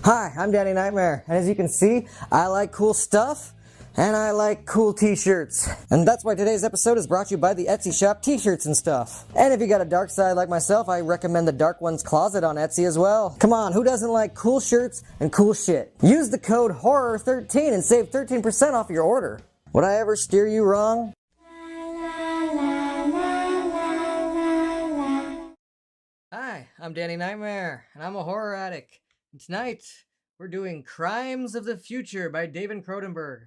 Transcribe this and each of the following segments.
Hi, I'm Danny Knightmare, and as you can see, I like cool stuff, and I like cool t-shirts. And that's why today's episode is brought to you by the Etsy shop t-shirts and stuff. And if you got a dark side like myself, I recommend the Dark Ones Closet on Etsy as well. Come on, who doesn't like cool shirts and cool shit? Use the code HORROR13 and save 13% off your order. Would I ever steer you wrong? Hi, I'm Danny Knightmare, and I'm a horror addict. And tonight, we're doing Crimes of the Future by David Cronenberg.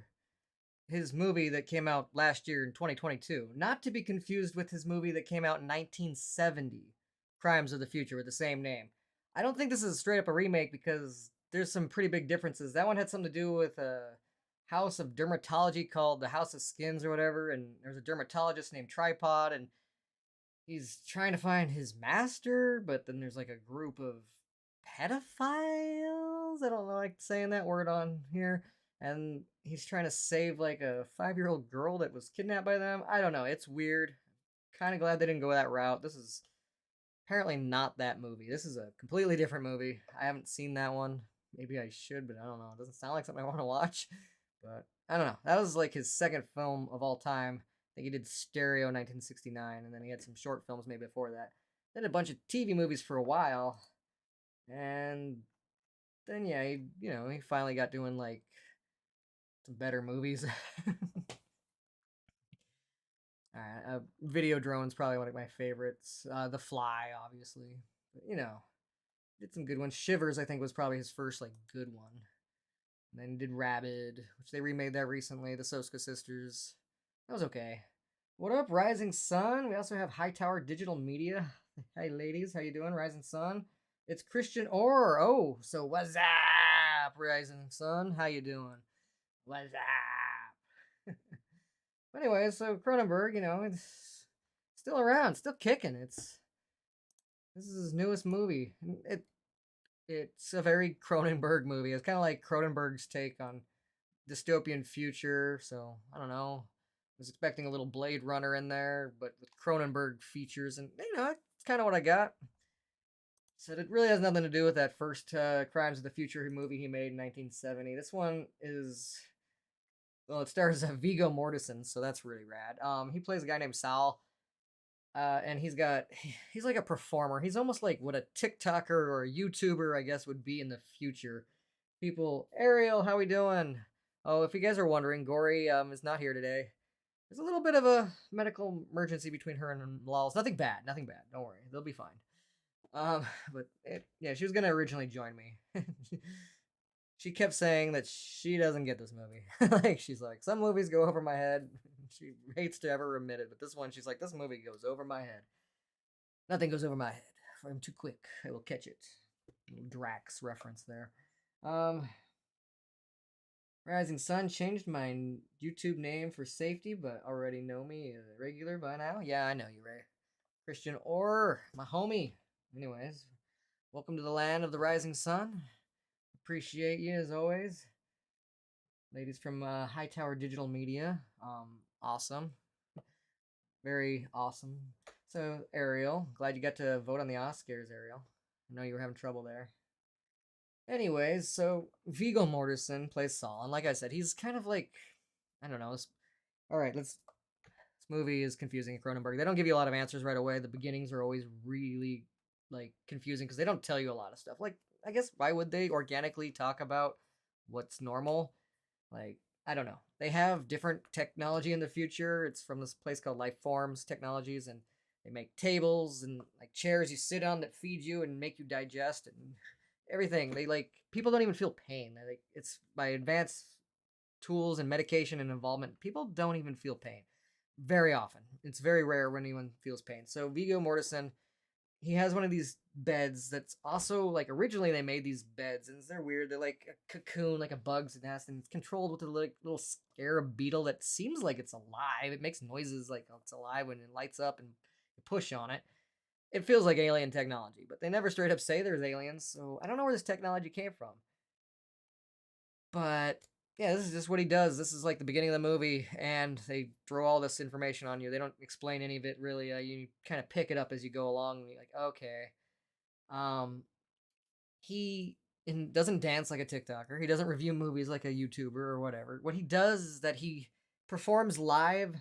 His movie that came out last year in 2022. Not to be confused with his movie that came out in 1970, Crimes of the Future, with the same name. I don't think this is straight up a remake because there's some pretty big differences. That one had something to do with a house of dermatology called the House of Skins or whatever, and there's a dermatologist named Tripod, and he's trying to find his master, but then there's like a group of pedophiles. I don't like saying that word on here. And he's trying to save like a 5-year-old girl that was kidnapped by them. I don't know. It's weird. Kind of glad they didn't go that route. This is apparently not that movie. This is a completely different movie. I haven't seen that one. Maybe I should, but I don't know. It doesn't sound like something I want to watch. But I don't know. That was like his second film of all time. I think he did Stereo in 1969, and then he had some short films maybe before that. Did a bunch of TV movies for a while, and then yeah, he finally got doing like some better movies. Alright, Videodrone's probably one of my favorites. The Fly, obviously, but did some good ones. Shivers, I think, was probably his first like good one. And then he did Rabid, which they remade that recently. The Soska Sisters, that was okay. What up, Rising Sun? We also have Hightower Digital Media. Hey, ladies, how you doing, Rising Sun? It's Christian Orr. Oh, so what's up, Rising Sun? How you doing? What's up? But anyway, so Cronenberg, it's still around, still kicking. This is his newest movie. It's a very Cronenberg movie. It's kind of like Cronenberg's take on dystopian future. So I don't know. I was expecting a little Blade Runner in there, but with Cronenberg features, and it's kind of what I got. So it really has nothing to do with that first Crimes of the Future movie he made in 1970. This one is, well, it stars Viggo Mortensen, so that's really rad. He plays a guy named Sal, and he's like a performer. He's almost like what a TikToker or a YouTuber, I guess, would be in the future. People, Ariel, how we doing? Oh, if you guys are wondering, Gory is not here today. There's a little bit of a medical emergency between her and Lals. Nothing bad. Don't worry, they'll be fine. Yeah, she was gonna originally join me. She kept saying that she doesn't get this movie. Like, she's like, some movies go over my head. She hates to ever admit it, but this one, she's like, this movie goes over my head. Nothing goes over my head. If I'm too quick, I will catch it. Drax reference there. Rising Sun changed my YouTube name for safety, but already know me regular by now. Yeah, I know you, Ray. Christian Orr, my homie. Anyways, welcome to the land of the rising sun. Appreciate you as always. Ladies from Hightower Digital Media. Awesome. Very awesome. So, Ariel, glad you got to vote on the Oscars, Ariel. I know you were having trouble there. Anyways, so Viggo Mortensen plays Saul, and like I said, he's kind of like, I don't know. Alright, this movie is confusing at Cronenberg. They don't give you a lot of answers right away. The beginnings are always really like confusing because they don't tell you a lot of stuff. Like, I guess why would they organically talk about what's normal? Like, I don't know. They have different technology in the future. It's from this place called Life Forms Technologies, and they make tables and like chairs you sit on that feed you and make you digest and everything. They like, people don't even feel pain. They like, it's by advanced tools and medication and involvement. People don't even feel pain very often. It's very rare when anyone feels pain. So Viggo Mortensen, he has one of these beds that's also like, originally they made these beds and they're weird. They're like a cocoon, like a bug's nest, and it's controlled with a little scarab beetle that seems like it's alive. It makes noises like it's alive when it lights up and you push on it. It feels like alien technology, but they never straight up say there's aliens, so I don't know where this technology came from. But yeah, this is just what he does. This is like the beginning of the movie, and they throw all this information on you. They don't explain any of it really. You kind of pick it up as you go along, and you're like, okay. He and doesn't dance like a TikToker. He doesn't review movies like a YouTuber or whatever. What he does is that he performs live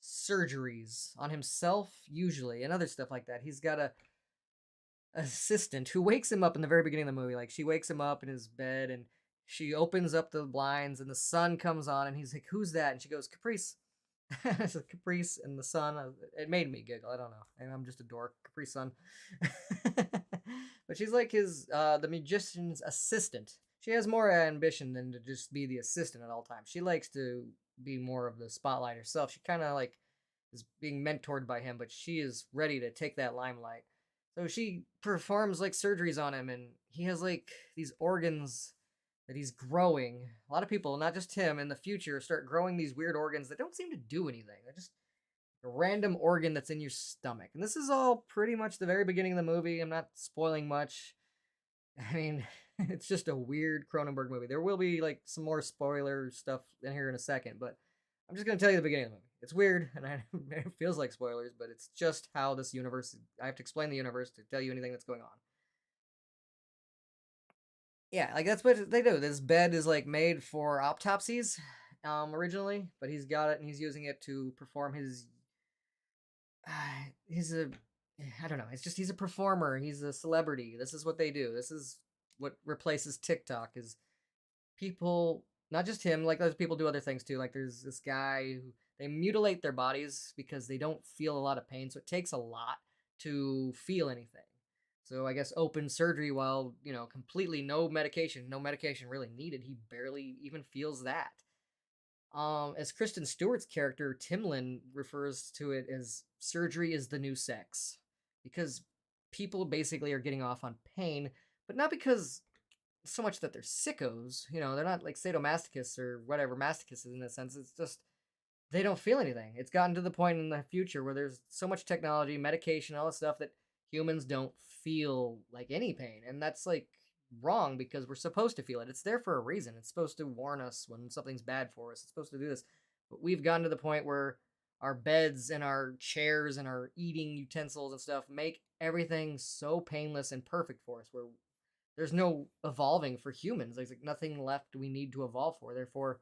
surgeries on himself, usually, and other stuff like that. He's got a assistant who wakes him up in the very beginning of the movie. Like, she wakes him up in his bed and she opens up the blinds and the sun comes on and he's like, "Who's that?" And she goes, "Caprice." It's like Caprice and the sun. It made me giggle. I don't know. I'm just a dork. Caprice Sun. But she's like the magician's assistant. She has more ambition than to just be the assistant at all times. She likes to be more of the spotlight herself. She kind of like is being mentored by him, but she is ready to take that limelight. So she performs like surgeries on him, and he has like these organs that he's growing. A lot of people, not just him, in the future start growing these weird organs that don't seem to do anything. They're just a random organ that's in your stomach. And this is all pretty much the very beginning of the movie. I'm not spoiling much. I mean, it's just a weird Cronenberg movie. There will be like some more spoiler stuff in here in a second, but I'm just going to tell you the beginning of the movie. It's weird, and it feels like spoilers, but it's just how this universe, I have to explain the universe to tell you anything that's going on. Yeah, like that's what they do. This bed is like made for autopsies, originally, but he's got it and he's using it to perform his. He's a, I don't know. It's just he's a performer. He's a celebrity. This is what they do. This is what replaces TikTok. Is people, not just him, like those people do other things too. Like there's this guy who they mutilate their bodies because they don't feel a lot of pain, so it takes a lot to feel anything. So I guess open surgery, while completely no medication really needed. He barely even feels that. As Kristen Stewart's character Timlin refers to it as surgery is the new sex, because people basically are getting off on pain, but not because so much that they're sickos. They're not like sadomasochists or whatever masochists in a sense. It's just they don't feel anything. It's gotten to the point in the future where there's so much technology, medication, all this stuff that humans don't feel like any pain. And that's like wrong because we're supposed to feel it. It's there for a reason. It's supposed to warn us when something's bad for us. It's supposed to do this. But we've gotten to the point where our beds and our chairs and our eating utensils and stuff make everything so painless and perfect for us, where there's no evolving for humans. There's like nothing left we need to evolve for. Therefore,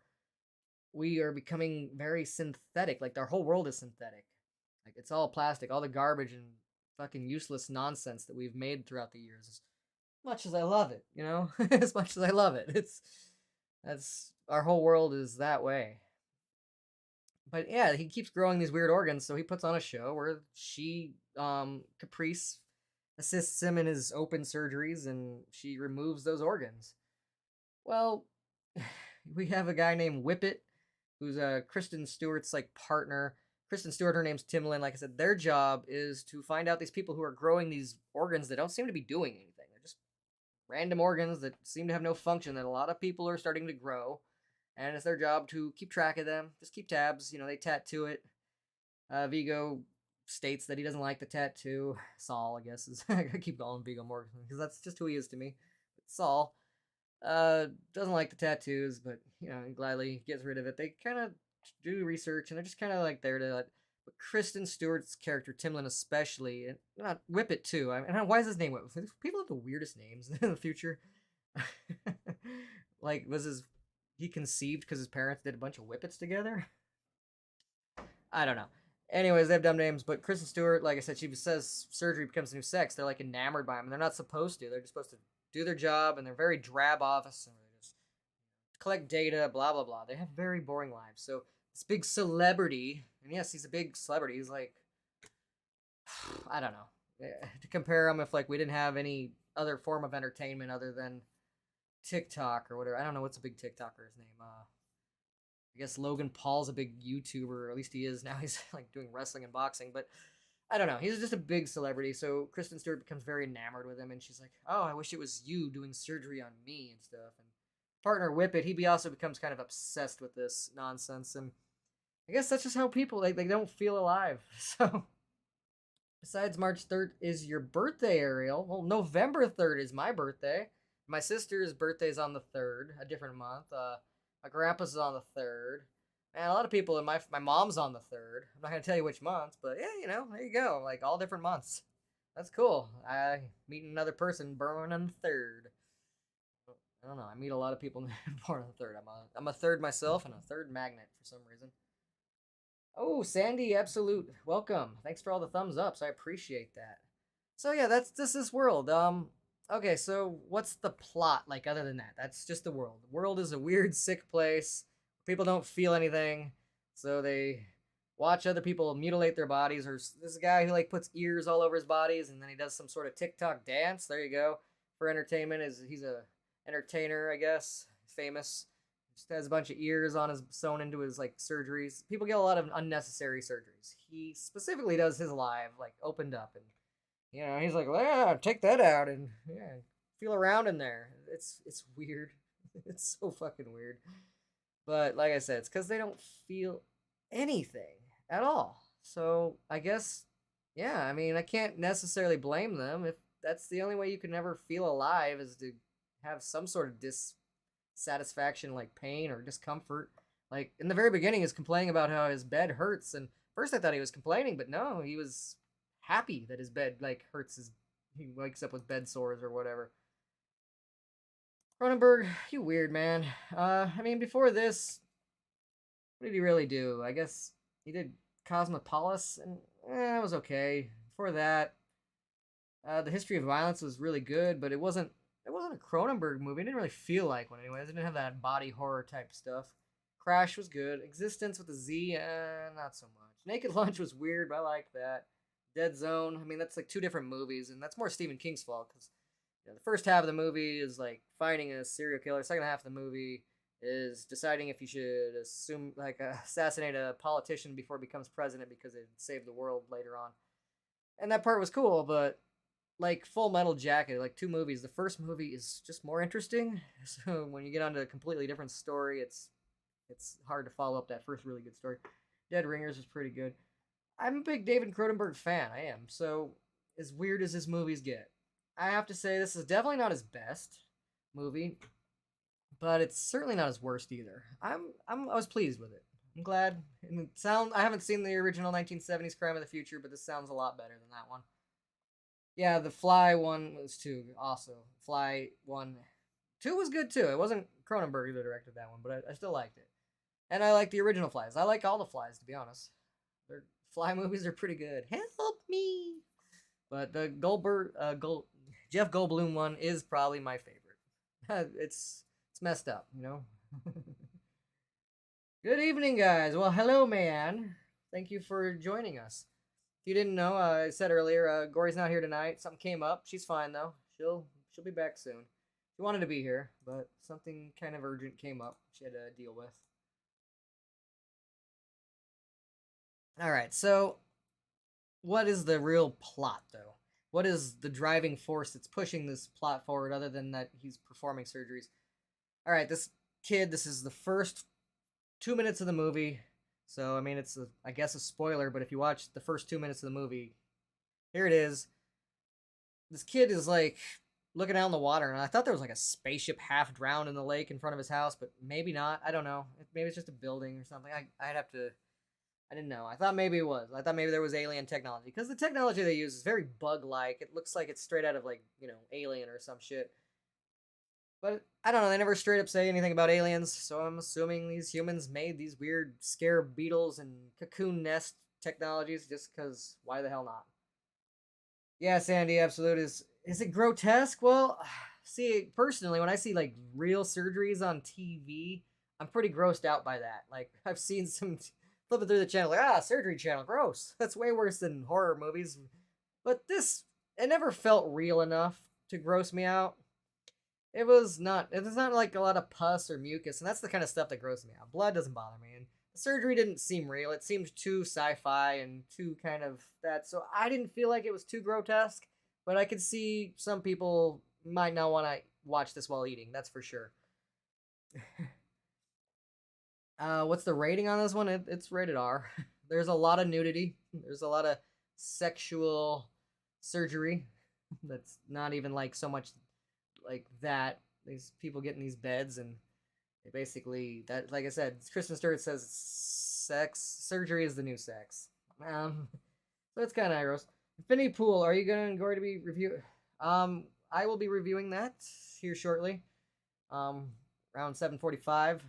we are becoming very synthetic. Like our whole world is synthetic. Like it's all plastic, all the garbage and fucking useless nonsense that we've made throughout the years. As much as I love it, as much as I love it, that's our whole world is that way. But yeah, he keeps growing these weird organs, so he puts on a show where Caprice assists him in his open surgeries, and she removes those organs. Well, we have a guy named Whippet, who's Kristen Stewart's like partner. Kristen Stewart, her name's Timlin. Like I said, their job is to find out these people who are growing these organs that don't seem to be doing anything. They're just random organs that seem to have no function that a lot of people are starting to grow. And it's their job to keep track of them, just keep tabs. They tattoo it. Vigo states that he doesn't like the tattoo. Saul, I guess, is I keep calling Vigo Morgan because that's just who he is to me. But Saul doesn't like the tattoos, but he gladly gets rid of it. They kind of do research, and they're just kind of like there to. But Kristen Stewart's character, Timlin especially, and not Whippet too. I mean, why is his name Whippet? People have the weirdest names in the future. Like, he conceived because his parents did a bunch of Whippets together? I don't know. Anyways, they have dumb names, but Kristen Stewart, like I said, she says surgery becomes the new sex. They're like enamored by him, and they're not supposed to. They're just supposed to do their job, and they're very drab office, and they just collect data, blah, blah, blah. They have very boring lives. So this big celebrity, and yes, he's a big celebrity. He's like, I don't know. To compare him, if like we didn't have any other form of entertainment other than TikTok or whatever. I don't know what's a big TikToker's name. I guess Logan Paul's a big YouTuber, or at least he is now. He's like doing wrestling and boxing, but I don't know. He's just a big celebrity. So Kristen Stewart becomes very enamored with him, and she's like, "Oh, I wish it was you doing surgery on me and stuff." And partner Whippet, he also becomes kind of obsessed with this nonsense, and I guess that's just how people they don't feel alive. So besides March 3rd is your birthday, Ariel. Well, November 3rd is my birthday. My sister's birthday is on the 3rd, a different month. My grandpa's is on the 3rd. And a lot of people, my mom's on the 3rd. I'm not going to tell you which month, but yeah, there you go. Like, all different months. That's cool. I meet another person born on the 3rd. I don't know. I meet a lot of people born on the third. I'm a third myself and a third magnet for some reason. Oh, Sandy, absolute welcome. Thanks for all the thumbs ups. I appreciate that. So yeah, that's just this world. Okay, so what's the plot like other than that? That's just the world. The world is a weird, sick place. People don't feel anything, so they watch other people mutilate their bodies. Or there's a guy who like puts ears all over his bodies, and then he does some sort of TikTok dance. There you go. For entertainment, is he's a entertainer, I guess, famous. Just has a bunch of ears on his sewn into his like surgeries. People get a lot of unnecessary surgeries. He specifically does his live, like opened up, and he's like, well, yeah, take that out and yeah, feel around in there. It's weird. It's so fucking weird. But like I said, it's because they don't feel anything at all. So I guess, yeah, I mean, I can't necessarily blame them if that's the only way you can never feel alive is to have some sort of dissatisfaction, like pain or discomfort. Like in the very beginning, he's complaining about how his bed hurts, and first I thought he was complaining, but no, he was happy that his bed like hurts his. He wakes up with bed sores or whatever. Cronenberg, you weird man. I mean, before this, what did he really do? I guess he did Cosmopolis, and it was okay. Before that, the History of Violence was really good, but it wasn't. It wasn't a Cronenberg movie. It didn't really feel like one, anyways. It didn't have that body horror type stuff. Crash was good. Existence with a Z, not so much. Naked Lunch was weird, but I liked that. Dead Zone. I mean, that's like two different movies, and that's more Stephen King's fault because the first half of the movie is like finding a serial killer. The second half of the movie is deciding if you should assassinate a politician before he becomes president because it saved the world later on. And that part was cool, but like Full Metal Jacket, like two movies. The first movie is just more interesting. So when you get onto a completely different story, it's hard to follow up that first really good story. Dead Ringers is pretty good. I'm a big David Cronenberg fan. I am. So as weird as his movies get, I have to say this is definitely not his best movie, but it's certainly not his worst either. I was pleased with it. I'm glad. And I haven't seen the original 1970s Crime of the Future, but this sounds a lot better than that one. Yeah, the Fly one was too. Also, Fly one, two was good too. It wasn't Cronenberg that directed that one, but I still liked it. And I like the original Flies. I like all the Flies, to be honest. Their Fly movies are pretty good. Help me! But the Jeff Goldblum one is probably my favorite. it's messed up, you know. Good evening, guys. Well, hello, man. Thank you for joining us. If you didn't know, I said earlier, Gory's not here tonight. Something came up. She's fine though. She'll be back soon. She wanted to be here, but something kind of urgent came up. She had to deal with. All right. So, what is the real plot, though? What is the driving force that's pushing this plot forward, other than that he's performing surgeries? All right, this kid. This is the first 2 minutes of the movie. So, I mean, I guess a spoiler, but if you watch the first 2 minutes of the movie, here it is. This kid is like looking out in the water, and I thought there was like a spaceship half drowned in the lake in front of his house, but maybe not. I don't know. Maybe it's just a building or something. I'd have to. I didn't know. I thought maybe it was. I thought maybe there was alien technology because the technology they use is very bug-like. It looks like it's straight out of like Alien or some shit. But I don't know. They never straight up say anything about aliens, so I'm assuming these humans made these weird scare beetles and cocoon nest technologies just because why the hell not? Yeah, Sandy, absolute. Is it grotesque? Well, see, personally, when I see like real surgeries on TV, I'm pretty grossed out by that. Like I've seen some flipping through the channel, like surgery channel, gross. That's way worse than horror movies. But this, it never felt real enough to gross me out. It was not. It's not like a lot of pus or mucus, and that's the kind of stuff that grosses me out. Blood doesn't bother me, and the surgery didn't seem real. It seemed too sci-fi and too kind of that. So I didn't feel like it was too grotesque, but I could see some people might not want to watch this while eating. That's for sure. What's the rating on this one? It's rated R. There's a lot of nudity. There's a lot of sexual surgery. That's not even like so much like that. These people get in these beds and they basically that like I said, Kristen Stewart says sex surgery is the new sex. So it's kind of gross. Infinity Pool, are you going to be review? I will be reviewing that here shortly. around 7:45.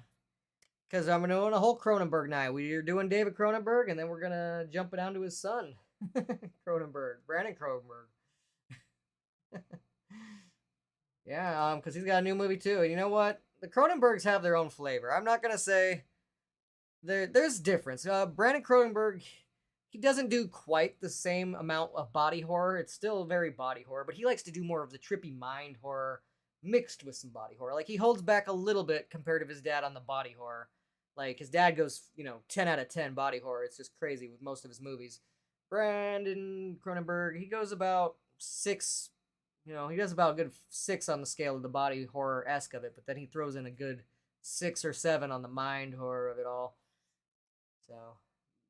Because I'm doing a whole Cronenberg night. We're doing David Cronenberg, and then we're gonna jump down to his son, Cronenberg, Brandon Cronenberg. Yeah, because he's got a new movie too. And you know what? The Cronenbergs have their own flavor. I'm not gonna say there's difference. Brandon Cronenberg, he doesn't do quite the same amount of body horror. It's still very body horror, but he likes to do more of the trippy mind horror mixed with some body horror. Like he holds back a little bit compared to his dad on the body horror. Like his dad goes, 10 out of 10 body horror. It's just crazy with most of his movies. Brandon Cronenberg, he goes about 6. He does about a good 6 on the scale of the body horror-esque of it, but then he throws in a good 6 or 7 on the mind horror of it all. So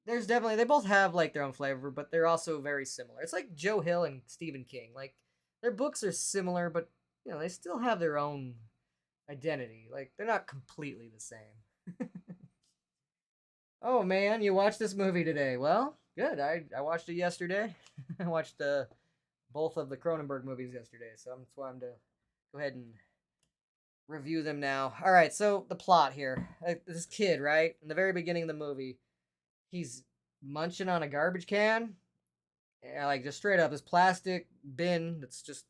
there's definitely, they both have like their own flavor, but they're also very similar. It's like Joe Hill and Stephen King. Like their books are similar, but they still have their own identity. Like they're not completely the same. Oh man, you watched this movie today. Well, good. I watched it yesterday. I watched both of the Cronenberg movies yesterday, so that's why I'm to go ahead and review them now. All right, so the plot here. This kid, right? In the very beginning of the movie, he's munching on a garbage can. Like just straight up, this plastic bin that's just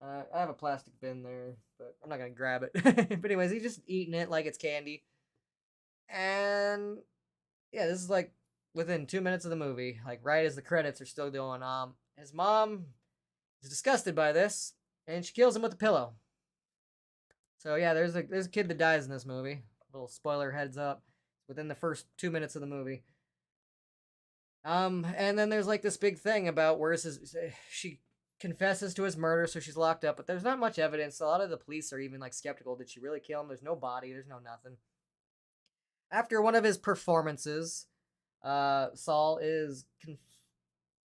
I have a plastic bin there, but I'm not gonna grab it. But anyways, he's just eating it like it's candy. And yeah, this is like within 2 minutes of the movie, like right as the credits are still going on. His mom is disgusted by this, and she kills him with a pillow. So yeah, there's a kid that dies in this movie. Little spoiler heads up. Within the first 2 minutes of the movie. And then there's like this big thing about where she confesses to his murder, so she's locked up, but there's not much evidence. A lot of the police are even like skeptical. Did she really kill him? There's no body. There's no nothing. After one of his performances, Saul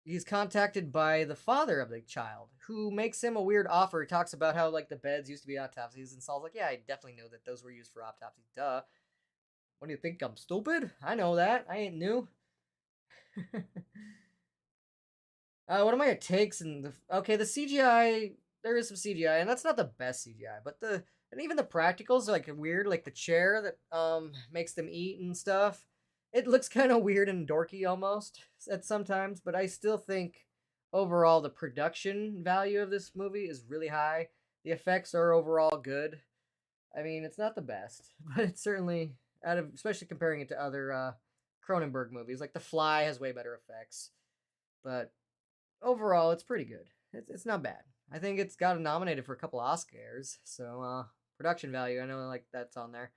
he's contacted by the father of the child, who makes him a weird offer. He talks about how like the beds used to be autopsies, and Saul's like, yeah, I definitely know that those were used for autopsies. Duh. What do you think? I'm stupid? I know that. I ain't new. What are my takes? The CGI, there is some CGI, and that's not the best CGI, but and even the practicals are like weird, like the chair that makes them eat and stuff. It looks kind of weird and dorky almost at sometimes, but I still think overall the production value of this movie is really high. The effects are overall good. I mean, it's not the best, but it's certainly especially comparing it to other Cronenberg movies. Like The Fly has way better effects, but overall it's pretty good. It's not bad. I think it's got nominated for a couple Oscars, so production value, I know like that's on there.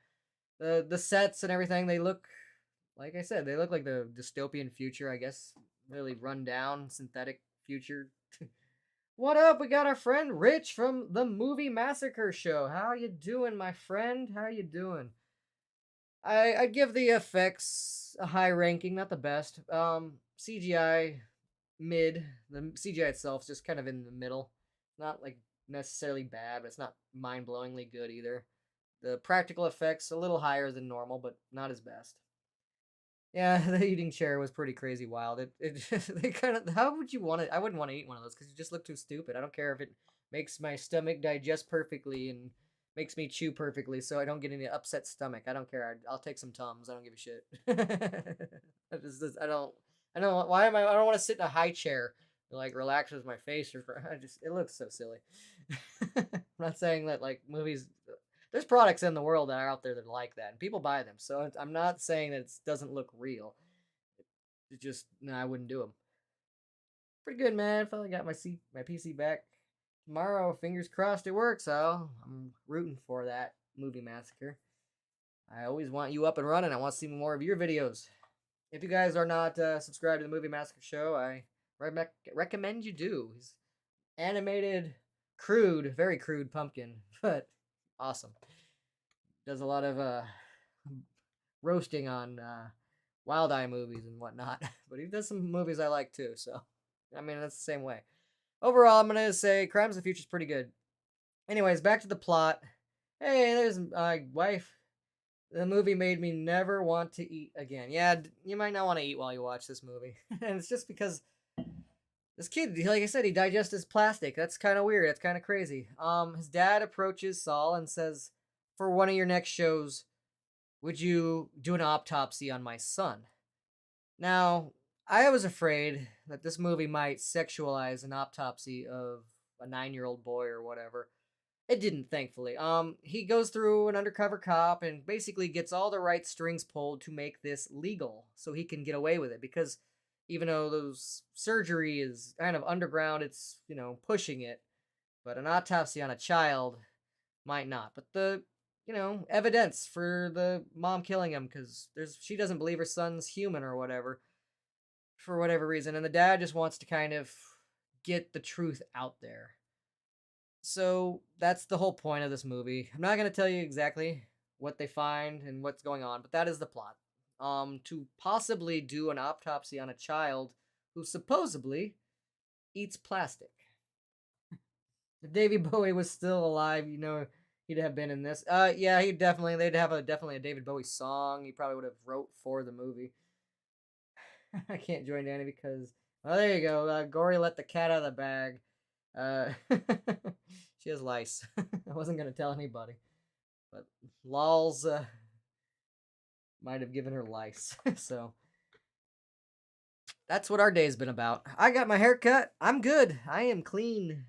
The sets and everything, they look, like I said, they look like the dystopian future, I guess. Really run down, synthetic future. What up? We got our friend Rich from the Movie Massacre Show. How you doing, my friend? How you doing? I'd give the effects a high ranking, not the best. CGI, mid. The CGI itself is just kind of in the middle. Not like necessarily bad, but it's not mind-blowingly good either. The practical effects a little higher than normal, but not as best. Yeah, the eating chair was pretty crazy wild. They kind of, how would you want it? I wouldn't want to eat one of those because you just look too stupid. I don't care if it makes my stomach digest perfectly and makes me chew perfectly, so I don't get any upset stomach. I don't care. I'll take some Tums. I don't give a shit. I don't. Why am I? I don't want to sit in a high chair. It, like relaxes my face, or it looks so silly. I'm not saying that like movies. There's products in the world that are out there that are like that, and people buy them. So I'm not saying that it doesn't look real. It just, no, I wouldn't do them. Pretty good, man. Finally got my PC back tomorrow. Fingers crossed it works. So I'm rooting for that Movie Massacre. I always want you up and running. I want to see more of your videos. If you guys are not subscribed to the Movie Massacre Show, I recommend you do. He's animated, crude, very crude pumpkin, but awesome. Does a lot of roasting on Wild Eye movies and whatnot, but he does some movies I like too. So, I mean, that's the same way. Overall, I'm gonna say Crimes of the Future is pretty good. Anyways, back to the plot. Hey, there's my wife. The movie made me never want to eat again. Yeah, you might not want to eat while you watch this movie, and it's just because This kid, like I said, he digests plastic. That's kind of weird. That's kind of crazy. His dad approaches Saul and says, "For one of your next shows, would you do an autopsy on my son?" Now, I was afraid that this movie might sexualize an autopsy of a 9-year-old boy or whatever. It didn't, thankfully. He goes through an undercover cop and basically gets all the right strings pulled to make this legal so he can get away with it. Because even though those surgery is kind of underground, it's, pushing it. But an autopsy on a child might not. But the, evidence for the mom killing him because she doesn't believe her son's human or whatever for whatever reason. And the dad just wants to kind of get the truth out there. So that's the whole point of this movie. I'm not going to tell you exactly what they find and what's going on, but that is the plot. To possibly do an autopsy on a child who supposedly eats plastic. If Davy Bowie was still alive, he'd have been in this. Yeah, they'd have definitely a David Bowie song. He probably would have wrote for the movie. I can't join Danny because, well, there you go. Gory let the cat out of the bag. She has lice. I wasn't gonna tell anybody, but lols might have given her lice. So that's what our day's been about. I got my hair cut. I'm good. I am clean.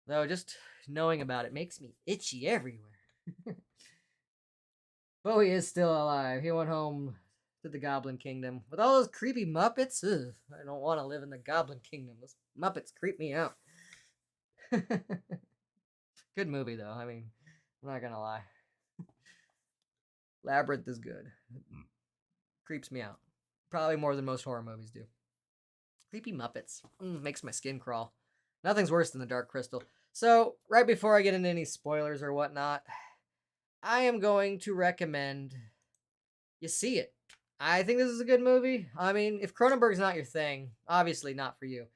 Though just knowing about it makes me itchy everywhere. Bowie is still alive. He went home to the Goblin Kingdom with all those creepy Muppets. Ugh, I don't want to live in the Goblin Kingdom. Those Muppets creep me out. Good movie though. I mean, I'm not gonna lie. Labyrinth is good. Creeps me out. Probably more than most horror movies do. Creepy Muppets. Makes my skin crawl. Nothing's worse than the Dark Crystal. So, right before I get into any spoilers or whatnot, I am going to recommend you see it. I think this is a good movie. I mean, if Cronenberg's not your thing, obviously not for you.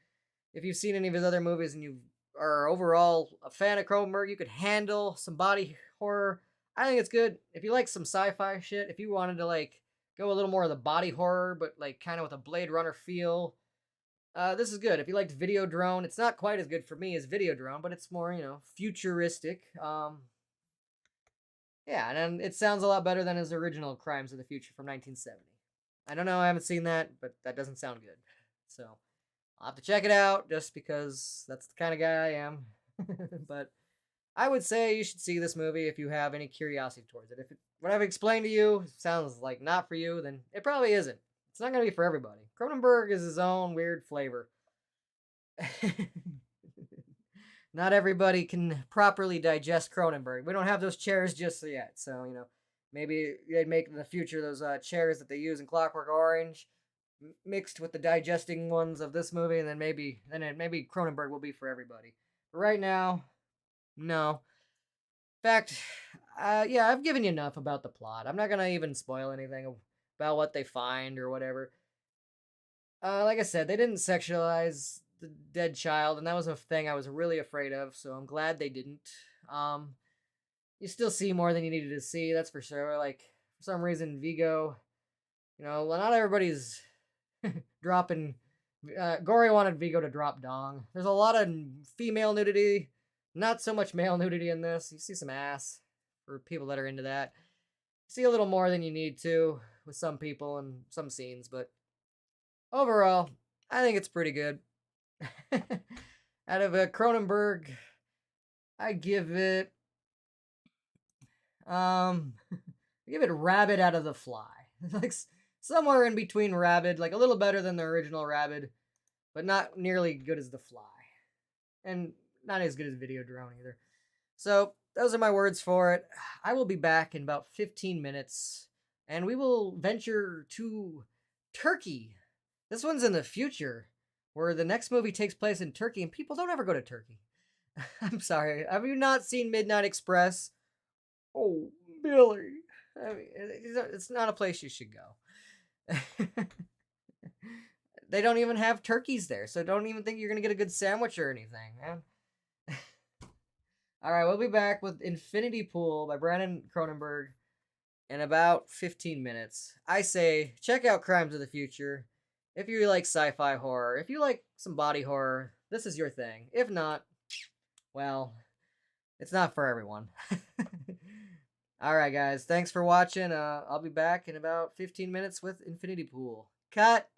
If you've seen any of his other movies and you are overall a fan of Cronenberg, you could handle some body horror. I think it's good. If you like some sci-fi shit, if you wanted to go a little more of the body horror, but kind of with a Blade Runner feel, this is good. If you liked Videodrome, it's not quite as good for me as Videodrome, but it's more, futuristic. Yeah, and it sounds a lot better than his original Crimes of the Future from 1970. I don't know, I haven't seen that, but that doesn't sound good. So, I'll have to check it out just because that's the kind of guy I am. But I would say you should see this movie if you have any curiosity towards it. If what I've explained to you sounds like not for you, then it probably isn't. It's not going to be for everybody. Cronenberg is his own weird flavor. Not everybody can properly digest Cronenberg. We don't have those chairs just yet. So, maybe they'd make in the future those chairs that they use in Clockwork Orange mixed with the digesting ones of this movie, and then maybe Cronenberg will be for everybody. But right now, no. In fact, yeah, I've given you enough about the plot. I'm not gonna even spoil anything about what they find or whatever. Like I said, they didn't sexualize the dead child, and that was a thing I was really afraid of. So I'm glad they didn't. You still see more than you needed to see, that's for sure. For some reason, Vigo, not everybody's dropping. Gory wanted Vigo to drop dong. There's a lot of female nudity, not so much male nudity in this. You see some ass for people that are into that. You see a little more than you need to with some people and some scenes, but overall, I think it's pretty good. Out of Cronenberg, I give it Rabbit Out of the Fly. Somewhere in between Rabid, a little better than the original Rabid, but not nearly good as The Fly. And not as good as Videodrome either. So, those are my words for it. I will be back in about 15 minutes, and we will venture to Turkey. This one's in the future, where the next movie takes place in Turkey, and people don't ever go to Turkey. I'm sorry. Have you not seen Midnight Express? Oh, Billy. I mean, it's not a place you should go. They don't even have turkeys there, so don't even think you're going to get a good sandwich or anything, man. All right, we'll be back with Infinity Pool by Brandon Cronenberg in about 15 minutes. I say, check out Crimes of the Future. If you like sci-fi horror, if you like some body horror, this is your thing. If not, well, it's not for everyone. Alright, guys. Thanks for watching. I'll be back in about 15 minutes with Infinity Pool. Cut!